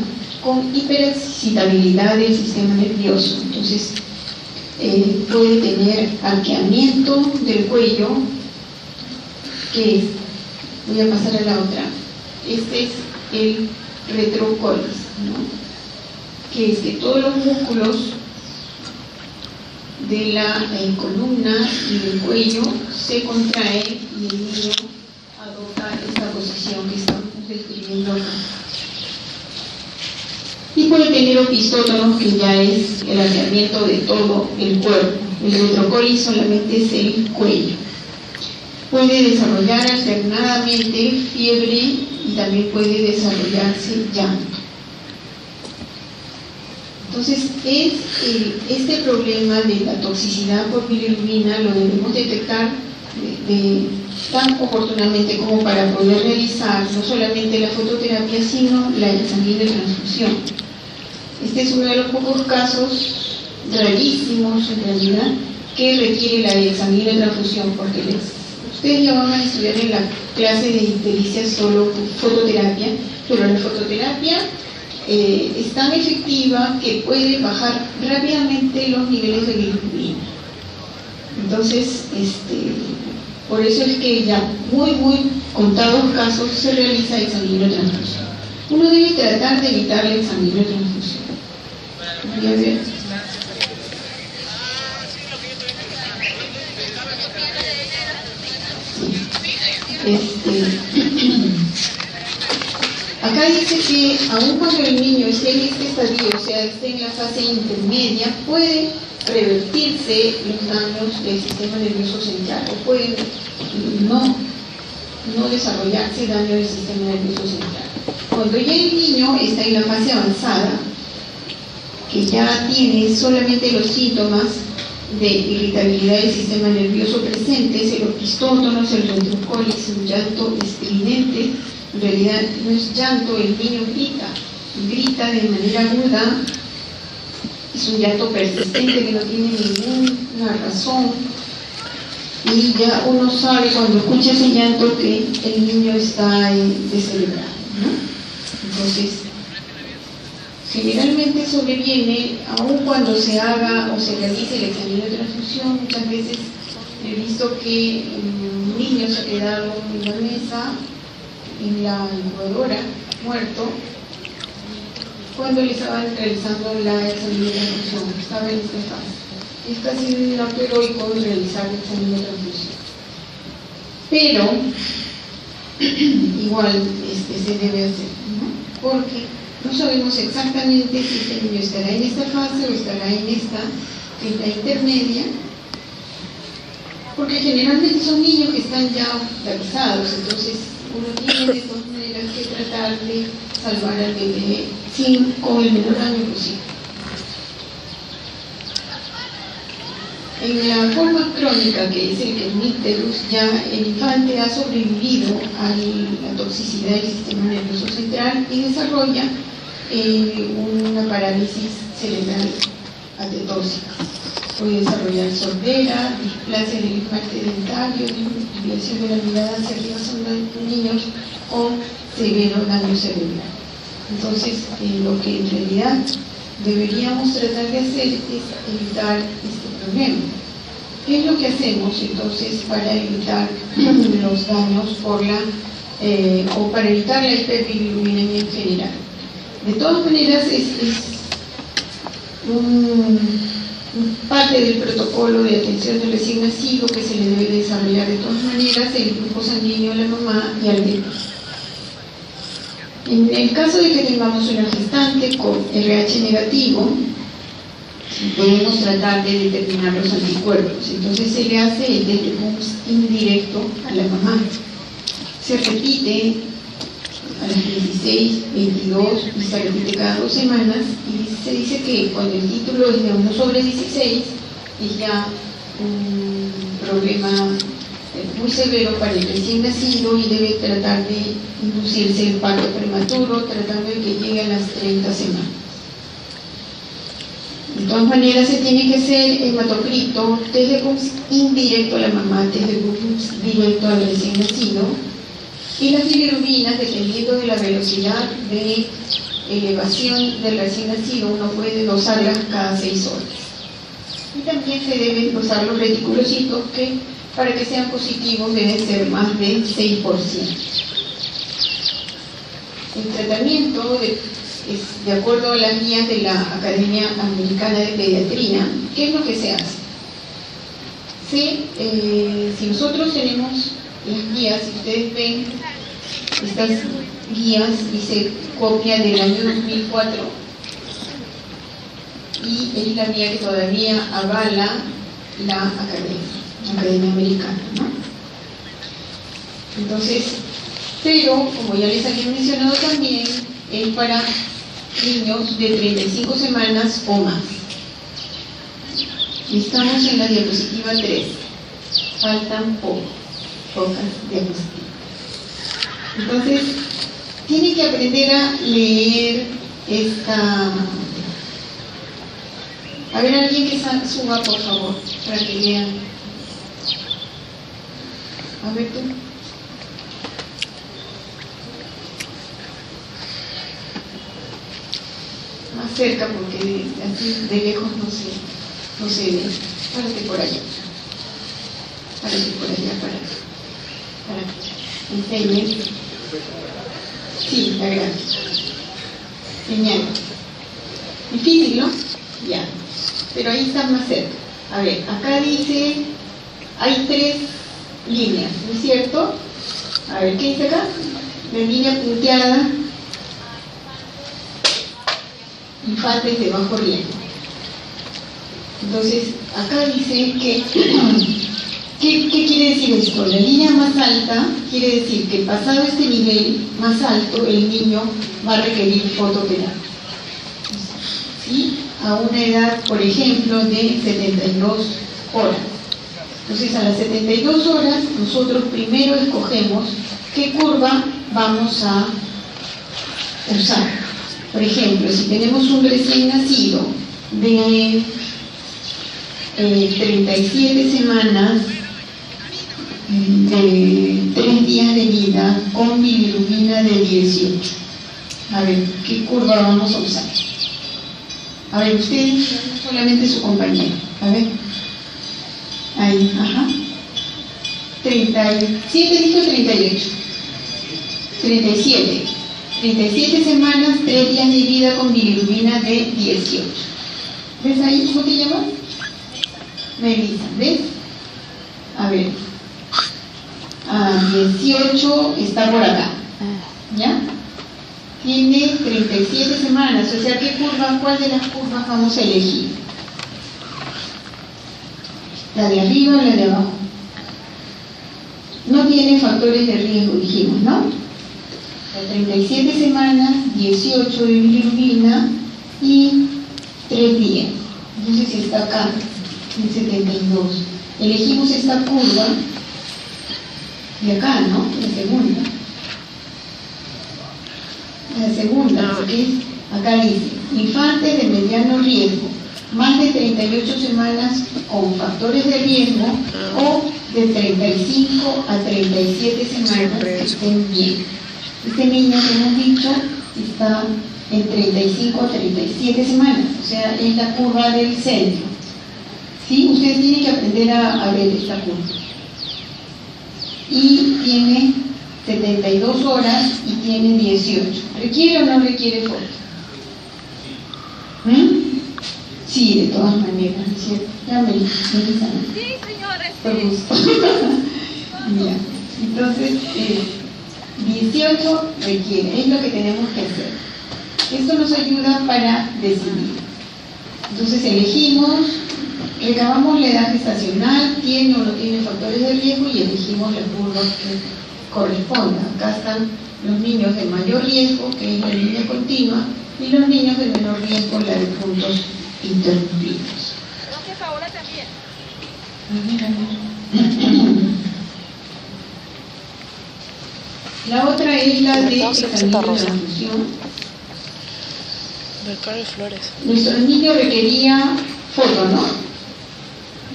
S1: con hiperexcitabilidad del sistema nervioso. Entonces puede tener arqueamiento del cuello, que es, voy a pasar a la otra, este es el retrocolis, ¿no? Que es que todos los músculos de la columna y del cuello se contraen y el niño adopta esta posición que estamos describiendo acá. Y puede tener opistótonos, que ya es el arqueamiento de todo el cuerpo. El retrocolis solamente es el cuello. Puede desarrollar alternadamente fiebre y también puede desarrollarse llanto. Entonces, este problema de la toxicidad por bilirrubina lo debemos detectar tan oportunamente como para poder realizar no solamente la fototerapia, sino la sanguinotransfusión. Este es uno de los pocos casos, rarísimos en realidad, que requiere la sanguinotransfusión, porque ustedes ya van a estudiar en la clase de ictericia solo fototerapia, pero la fototerapia es tan efectiva que puede bajar rápidamente los niveles de bilirrubina. Entonces, por eso es que ya muy contados casos se realiza el sanguinotransfusión. Uno debe tratar de evitar el sanguinotransfusión. Voy a ver. Acá dice que aun cuando el niño esté en este estadio, o sea, esté en la fase intermedia, puede revertirse los daños del sistema nervioso central, o pueden no desarrollarse daño del sistema nervioso central. Cuando ya el niño está en la fase avanzada, que ya tiene solamente los síntomas de irritabilidad del sistema nervioso presentes, el opistótonos, el retrocolis, un llanto estridente. En realidad no es llanto, el niño grita de manera aguda, es un llanto persistente que no tiene ninguna razón, y ya uno sabe cuando escucha ese llanto que el niño está descerebrado, ¿no? Entonces, generalmente sobreviene, aun cuando se haga o se realice el examen de transfusión. Muchas veces he visto que un niño se ha quedado en la mesa, en la incubadora, muerto, cuando le estaban realizando la examen de transfusión, estaba en esta fase. Es casi un acto heroico realizar el examen de transfusión. Pero, igual se debe hacer, ¿no? Porque no sabemos exactamente si este niño estará en esta fase o estará en la intermedia, porque generalmente son niños que están ya hospitalizados, entonces uno tiene de todas maneras que tratar de salvar al bebé con el menor daño posible. En la forma crónica, que es el kernicterus, ya el infante ha sobrevivido a la toxicidad del sistema nervioso central y desarrolla una parálisis cerebral atetóxica. Puede desarrollar sordera, displasia del esmalte dentario, desviación de la mirada hacia arriba. Son niños con severo daño cerebral. Entonces, lo que en realidad deberíamos tratar de hacer es evitar este problema. ¿Qué es lo que hacemos entonces para evitar los daños o para evitar la hiperbilirubinemia en general? De todas maneras, es parte del protocolo de atención del recién nacido que se le debe desarrollar de todas maneras el grupo sanguíneo a la mamá y al bebé. En el caso de que tengamos una gestante con RH negativo, podemos tratar de determinar los anticuerpos. Entonces se le hace el DTPUMS indirecto a la mamá. Se repite a las 16, 22 y se repite cada 2 semanas, y se dice que cuando el título es de 1/16 es ya un problema muy severo para el recién nacido y debe tratar de inducirse el parto prematuro, tratando de que llegue a las 30 semanas. De todas maneras, se tiene que hacer hematocrito, test de Coombs indirecto a la mamá, test de Coombs directo al recién nacido, y las bilirubinas, dependiendo de la velocidad de elevación del recién nacido, uno puede dosarlas cada 6 horas. Y también se deben dosar los reticulocitos, que para que sean positivos deben ser más de 6%. El tratamiento es de acuerdo a las guías de la Academia Americana de Pediatría. ¿Qué es lo que se hace? Si nosotros tenemos las guías, si ustedes ven estas guías, dice copia del año 2004, y es la guía que todavía avala la Academia Americana, ¿no? Entonces, pero como ya les había mencionado también, es para niños de 35 semanas o más. Estamos en la diapositiva 3. Faltan pocas diapositivas. Entonces, tienen que aprender a leer esta... A ver, alguien que suba, por favor, para que lean. A ver tú. Más cerca, porque así de lejos no se ve. Párate por allá. Párate por allá para que enseñen. Sí, la gracia. Genial. Difícil, ¿no? Ya. Pero ahí está más cerca. A ver, acá dice, hay 3 líneas, ¿no es cierto? A ver, ¿qué dice acá? La línea punteada, infantes de bajo riesgo. Entonces, acá dice que, ¿qué quiere decir esto? La línea más alta quiere decir que pasado este nivel más alto, el niño va a requerir fototerapia. ¿Sí? A una edad, por ejemplo, de 72 horas. Entonces, a las 72 horas, nosotros primero escogemos qué curva vamos a usar. Por ejemplo, si tenemos un recién nacido de 37 semanas, de 3 días de vida, con bilirrubina de 18. A ver, ¿qué curva vamos a usar? A ver, ustedes, solamente su compañero. A ver. Ahí, ajá. 37, dijo 38. 37. 37 semanas, 3 días de vida con bilirrubina de 18. ¿Ves ahí? ¿Cómo te llamas? Melissa, ¿ves? A ver. 18 está por acá. ¿Ya? Tiene 37 semanas, o sea, ¿cuál de las curvas vamos a elegir? ¿La de arriba o la de abajo? No tiene factores de riesgo, dijimos, ¿no? La 37 semanas, 18 de bilirrubina y 3 días. Entonces está acá, en 72. Elegimos esta curva de acá, ¿no? La segunda. La segunda, porque acá dice, infantes de mediano riesgo, más de 38 semanas con factores de riesgo o de 35 a 37 semanas que estén bien. Este niño que hemos dicho está en 35 a 37 semanas, o sea, es la curva del centro. ¿Sí? Ustedes tienen que aprender a ver esta curva. Y tiene 72 horas y tiene 18. ¿Requiere o no requiere foto? Sí, de todas maneras, ¿no es cierto? Ya me sí, señores. Por gusto. Ya. Entonces, 18 requiere, es lo que tenemos que hacer. Esto nos ayuda para decidir. Entonces elegimos, recabamos la edad gestacional, tiene o no tiene factores de riesgo y elegimos la curva que corresponda. Acá están los niños de mayor riesgo, que es la línea continua, y los niños de menor riesgo, la de puntos interrumpidos.
S2: Ahora también.
S1: La otra es la de examen de transfusión.
S2: Flores.
S1: Nuestro niño requería foto, ¿no?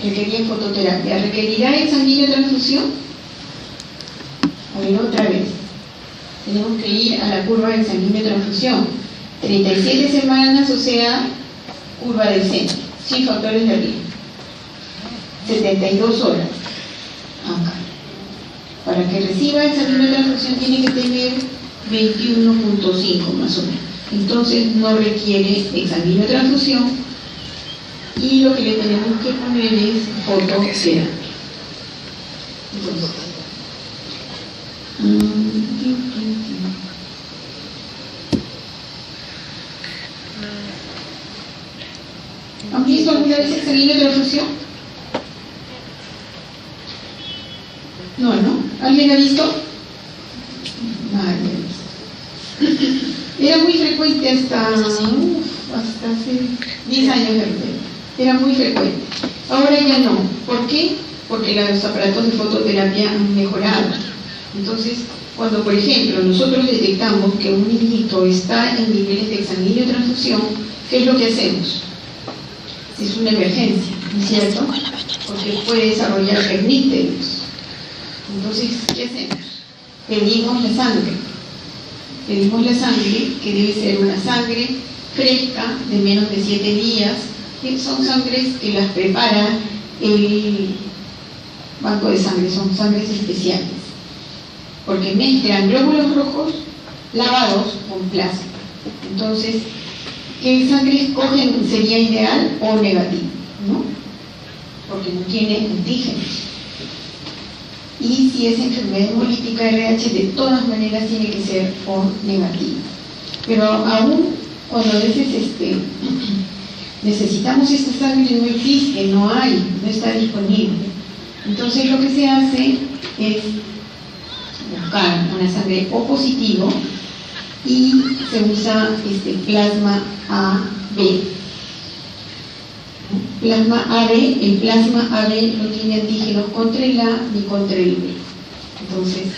S1: Requería fototerapia. ¿Requerirá examen de transfusión? A ver, otra vez. Tenemos que ir a la curva de examen de transfusión. 37 semanas, o sea, curva descendente, sin factores de riesgo. 72 horas. Acá. Para que reciba examen de transfusión tiene que tener 21.5 más o menos. Entonces no requiere examen de transfusión y lo que le tenemos que poner es fototerapia. ¿Han visto alguna vez examen de transfusión? No, ¿no? ¿Alguien ha visto? Nadie. Era muy frecuente hasta hace 10 años de repente. Era muy frecuente. Ahora ya no. ¿Por qué? Porque los aparatos de fototerapia han mejorado. Entonces, cuando por ejemplo nosotros detectamos que un niñito está en niveles de examen de transfusión, ¿qué es lo que hacemos? Es una emergencia, ¿no es cierto? Porque puede desarrollar perníteros. Entonces, ¿qué hacemos? Pedimos la sangre. Pedimos la sangre, que debe ser una sangre fresca, de menos de 7 días, que son sangres que las prepara el banco de sangre, son sangres especiales, porque mezclan glóbulos rojos lavados con plasma. Entonces, ¿qué sangre escogen? ¿Sería ideal o negativo? ¿No? Porque no tiene antígenos. Y si es enfermedad hemolítica RH, de todas maneras tiene que ser O negativo. Pero aún cuando a veces necesitamos esta sangre, no existe, no hay, no está disponible. Entonces lo que se hace es buscar una sangre O positivo y se usa plasma AB. Plasma AB, el plasma AB no tiene antígenos contra el A ni contra el B. Entonces,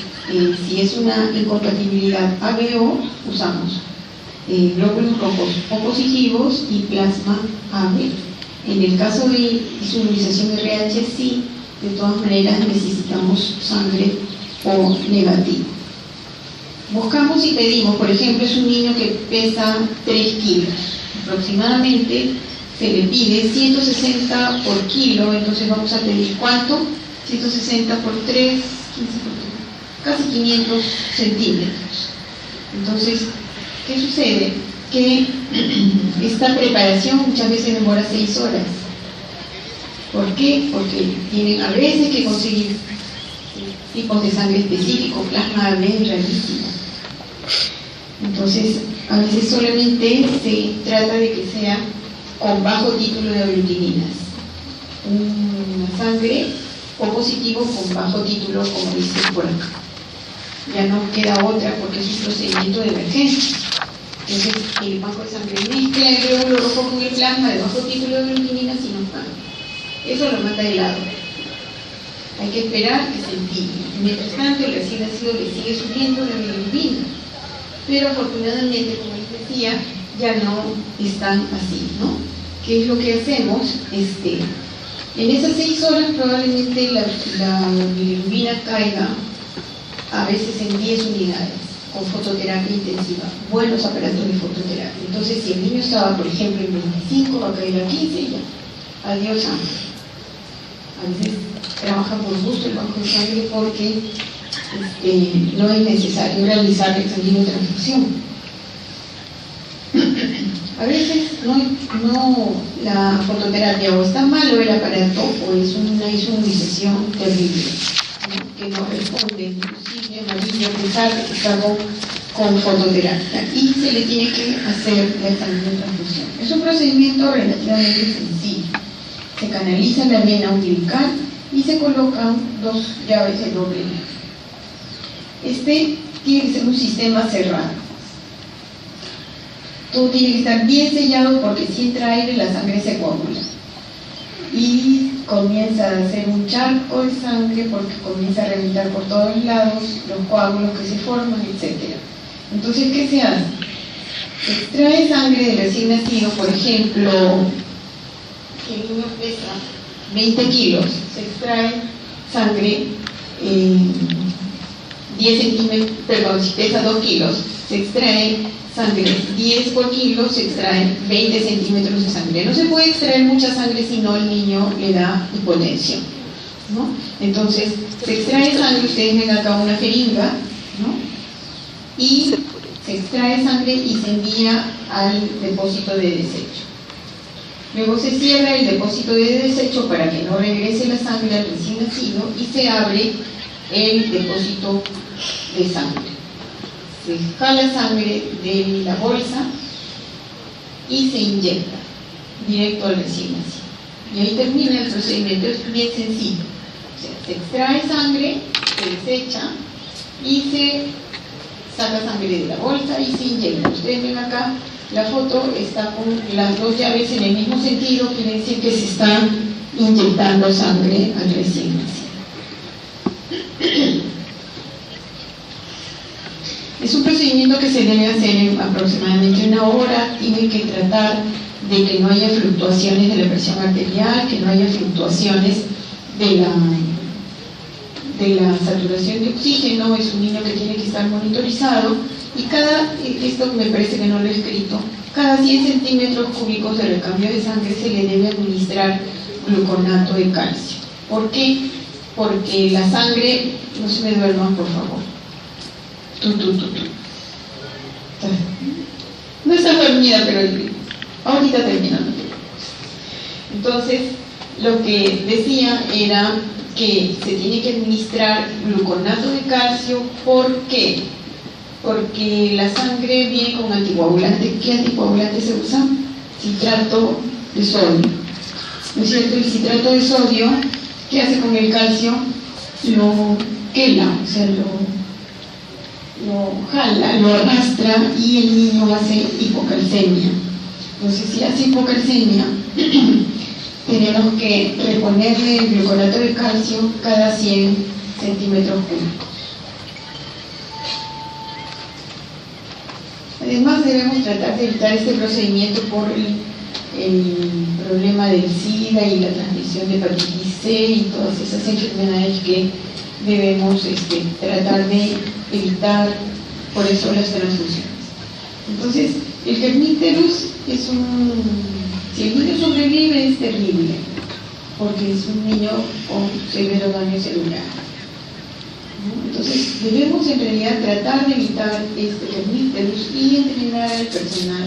S1: si es una incompatibilidad AB-O, usamos glóbulos rojos O positivos y plasma AB. En el caso de inmunización RH, sí, de todas maneras necesitamos sangre O negativo. Buscamos y pedimos, por ejemplo, es un niño que pesa 3 kilos aproximadamente. Se le pide 160 por kilo, entonces vamos a pedir ¿cuánto? 160 por 3, 15 por 3, casi 500 centímetros. Entonces, ¿qué sucede? Que esta preparación muchas veces demora 6 horas. ¿Por qué? Porque tienen a veces que conseguir tipos de sangre específicos, plasma AB es rarísimo. Entonces, a veces solamente se trata de que sea con bajo título de aglutininas. Una sangre O positivo con bajo título, como dice por acá. Ya no queda otra porque es un procedimiento de emergencia. Entonces, el banco de sangre mezcla el glóbulo rojo con el plasma de bajo título de aglutininas y nos manda. Eso lo manda helado. Hay que esperar que se enfríe. Mientras tanto, el recién nacido le sigue subiendo la bilirrubina. Pero afortunadamente, como les decía, ya no están así, ¿no? ¿Qué es lo que hacemos? En esas 6 horas probablemente la bilirrubina caiga a veces en 10 unidades con fototerapia intensiva, buenos aparatos de fototerapia. Entonces, si el niño estaba, por ejemplo, en 25, va a caer a 15 y ya, adiós sangre. A veces trabaja por gusto el banco de sangre porque no es necesario realizar el examen de transfusión. A veces la fototerapia o está malo el aparato o es una inmunización terrible, ¿no? Que no responde, inclusive amarillo, a pesar de que estamos con fototerapia y se le tiene que hacer la examen de transfusión. Es un procedimiento relativamente sencillo. Se canaliza la vena umbilical y se colocan 2 llaves de doble. Este tiene que ser un sistema cerrado. Todo tiene que estar bien sellado porque si entra aire la sangre se coagula. Y comienza a hacer un charco de sangre porque comienza a reventar por todos lados los coágulos que se forman, etc. Entonces, ¿qué se hace? Se extrae sangre del recién nacido, por ejemplo, que el niño pesa 20 kilos, se extrae sangre 10 centímetros, perdón, si pesa 2 kilos, se extrae sangre 10 por kilo, se extrae 20 centímetros de sangre. No se puede extraer mucha sangre si no el niño le da hipotensión, ¿no? Entonces, se extrae sangre, ustedes ven acá una jeringa, ¿no? Y se extrae sangre y se envía al depósito de desecho. Luego se cierra el depósito de desecho para que no regrese la sangre al recién nacido y se abre el depósito de sangre. Se jala sangre de la bolsa y se inyecta directo al recién nacido. Y ahí termina el procedimiento, es bien sencillo. O sea, se extrae sangre, se desecha y se saca sangre de la bolsa y se inyecta. Ustedes ven acá, la foto está con las dos llaves en el mismo sentido, quiere decir que se está inyectando sangre al recién nacido. Es un procedimiento que se debe hacer en aproximadamente 1 hora. Tiene que tratar de que no haya fluctuaciones de la presión arterial, que no haya fluctuaciones de la saturación de oxígeno. Es un niño que tiene que estar monitorizado y esto me parece que no lo he escrito, cada 100 centímetros cúbicos de recambio de sangre se le debe administrar gluconato de calcio. ¿Por qué? Porque la sangre, no se me duerman por favor. No está dormida, pero ahorita terminando. Entonces, lo que decía era que se tiene que administrar gluconato de calcio. ¿Por qué? Porque la sangre viene con anticoagulante. ¿Qué anticoagulante se usa? Citrato de sodio. ¿No es cierto? El citrato de sodio, ¿qué hace con el calcio? Lo quela, o sea, lo jala, lo arrastra y el niño hace hipocalcemia. Entonces, si hace hipocalcemia, tenemos que reponerle el gluconato de calcio cada 100 centímetros cúbicos. Además, debemos tratar de evitar este procedimiento por el problema del SIDA y la transmisión de hepatitis C y todas esas enfermedades que debemos tratar de evitar, por eso las transfusiones. Entonces, el Kernicterus es si el niño sobrevive es terrible, porque es un niño con severo daño celular, ¿no? Entonces, debemos en realidad tratar de evitar este Kernicterus y entrenar al personal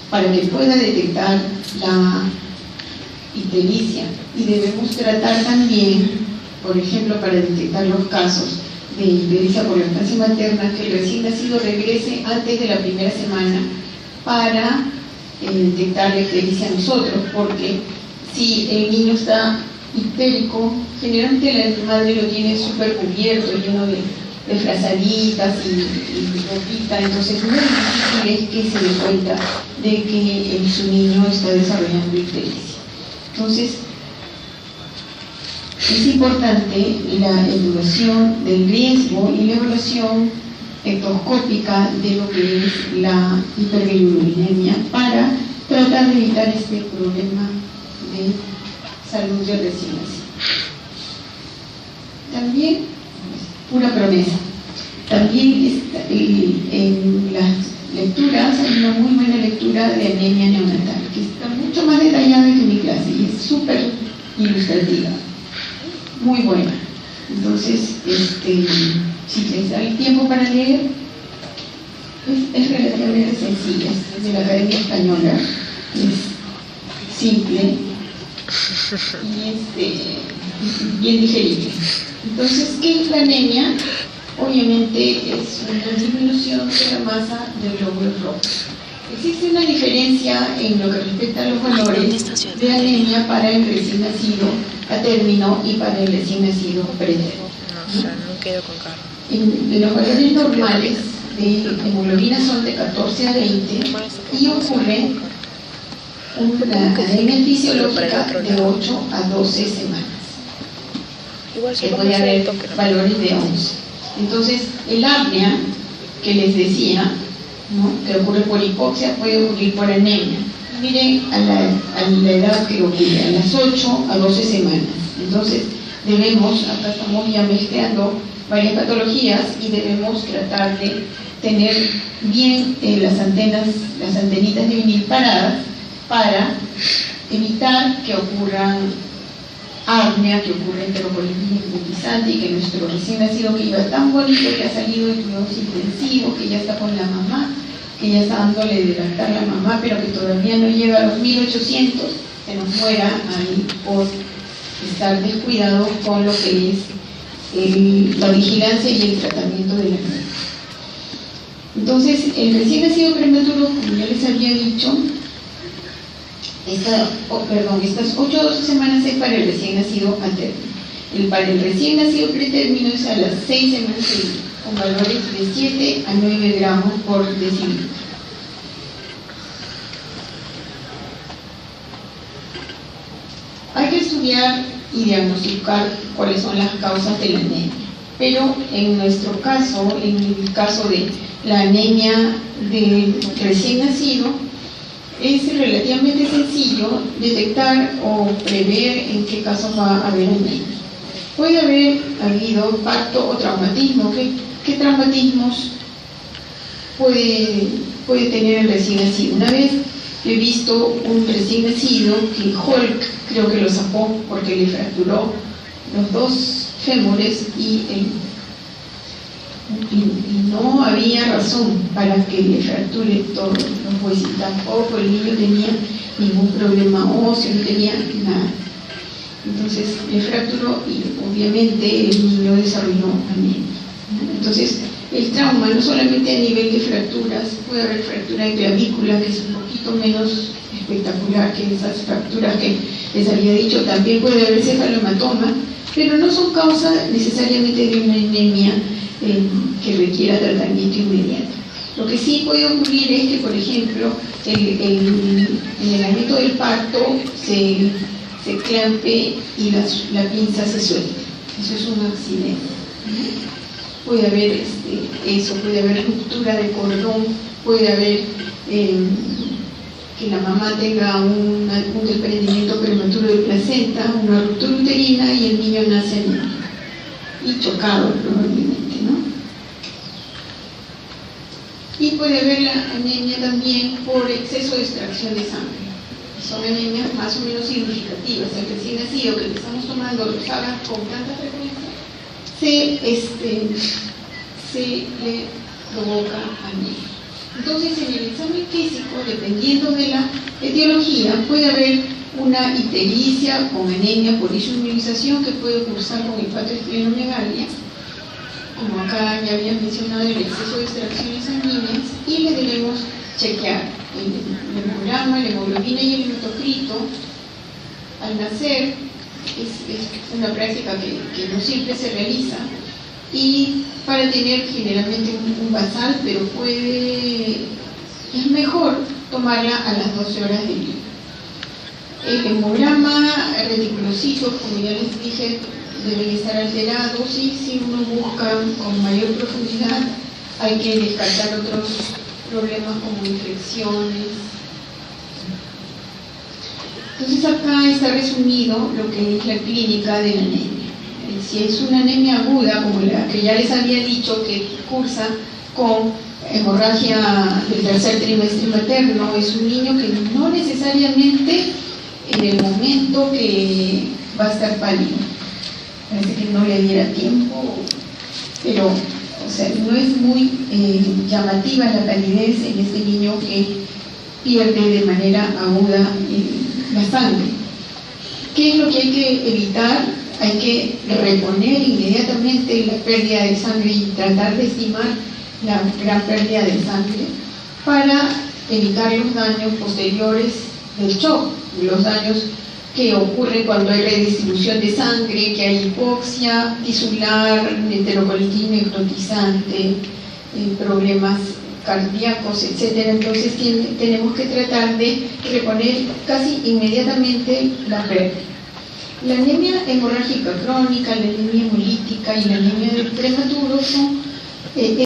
S1: para que pueda detectar la ictericia. Y debemos tratar también, por ejemplo, para detectar los casos de ictericia por lactancia materna, que el recién nacido regrese antes de la primera semana para detectar la ictericia a nosotros, porque si el niño está ictérico, generalmente la madre lo tiene súper cubierto, lleno de frazaditas y ropita, entonces muy difícil es que se dé cuenta de que su niño está desarrollando ictericia. Entonces, es importante la evaluación del riesgo y la evaluación ectoscópica de lo que es la hiperbilirubinemia para tratar de evitar este problema de salud del recién nacido. También, una promesa, también en las lecturas hay una muy buena lectura de anemia neonatal, que está mucho más detallada que mi clase y es súper ilustrativa. Muy buena. Entonces, si les da el tiempo para leer, es relativamente sencilla, es de la Academia Española, es simple y bien digerible. Entonces, ¿qué es la anemia? Obviamente es una disminución de la masa del glóbulo rojo. Existe una diferencia en lo que respecta a los valores de anemia para el recién nacido a término y para el recién nacido pretérmino.
S2: No quedo con Carlos.
S1: los valores normales de hemoglobina son de 14 a 20 y ocurre una anemia fisiológica de 8 a 12 semanas. Que puede haber valores de 11. Entonces, el apnea, que les decía, ¿no?, que ocurre por hipoxia, puede ocurrir por anemia. Miren a la edad que ocurre, a las 8 a 12 semanas. Entonces, debemos, acá estamos ya mezclando varias patologías y debemos tratar de tener bien las antenitas de vinil paradas para evitar que ocurran apnea, que ocurra enterocolitis embotizante y que nuestro recién nacido, que iba tan bonito, que ha salido de cuidados intensivos, que ya está con la mamá, que ya está dándole de lactar la mamá, pero que todavía no llega a los 1800, se nos muera ahí por estar descuidados con lo que es la vigilancia y el tratamiento de la niña. Entonces, el recién nacido prematuro, como ya les había dicho, estas 8 a 12 semanas es para el recién nacido a término. Para el recién nacido pretérmino es a las 6 semanas con valores de 7 a 9 gramos por decilitro. Hay que estudiar y diagnosticar cuáles son las causas de la anemia, pero en nuestro caso, en el caso de la anemia del recién nacido, es relativamente sencillo detectar o prever en qué casos va a haber anemia. Puede haber habido parto o traumatismo. ¿Qué traumatismos puede tener el recién nacido? Una vez he visto un recién nacido que Hulk creo que lo sacó porque le fracturó los 2 fémures y no había razón para que le fracture todos los huesos. Tampoco el niño tenía ningún problema óseo, no tenía nada. Entonces le fracturó y obviamente el niño desarrolló anemia. Entonces el trauma no solamente a nivel de fracturas, puede haber fractura de clavícula, que es un poquito menos espectacular que esas fracturas que les había dicho, también puede haber cefalohematoma, pero no son causa necesariamente de una anemia que requiera tratamiento inmediato. Lo que sí puede ocurrir es que, por ejemplo, en el momento del parto se clampe y la pinza se suelte. Eso es un accidente. Puede haber eso, puede haber ruptura de cordón, puede haber que la mamá tenga un desprendimiento prematuro de placenta, una ruptura uterina y el niño nace anémico y chocado probablemente, ¿no? Y puede haber la anemia también por exceso de extracción de sangre. Son anemias más o menos significativas. El recién nacido que le estamos tomando los hagas con tanta frecuencia, se le provoca anemia. Entonces, en el examen físico, dependiendo de la etiología, puede haber una ictericia con anemia por inmunización que puede cursar con hepatoesplenomegalia, como acá ya había mencionado el exceso de extracciones sanguíneas, y le debemos chequear el hemograma, la hemoglobina y el hematocrito al nacer. Es una práctica que no siempre se realiza, y para tener generalmente un basal, pero es mejor tomarla a las 12 horas del día. El hemograma, reticulocitos, como ya les dije, deben estar alterados, y si uno busca con mayor profundidad hay que descartar otros problemas como infecciones. Entonces acá está resumido lo que es la clínica de la anemia. Si es una anemia aguda, como la que ya les había dicho, que cursa con hemorragia del tercer trimestre materno, es un niño que no necesariamente en el momento que va a estar pálido, parece que no le diera tiempo, pero no es muy llamativa la palidez en este niño que pierde de manera aguda la sangre. ¿Qué es lo que hay que evitar? Hay que reponer inmediatamente la pérdida de sangre y tratar de estimar la gran pérdida de sangre para evitar los daños posteriores del shock, los daños que ocurre cuando hay redistribución de sangre, que hay hipoxia tisular, enterocolitis necrotizante, problemas cardíacos, etcétera. Entonces tenemos que tratar de reponer casi inmediatamente la pérdida. La anemia hemorrágica crónica, la anemia hemolítica y la anemia del prematuro son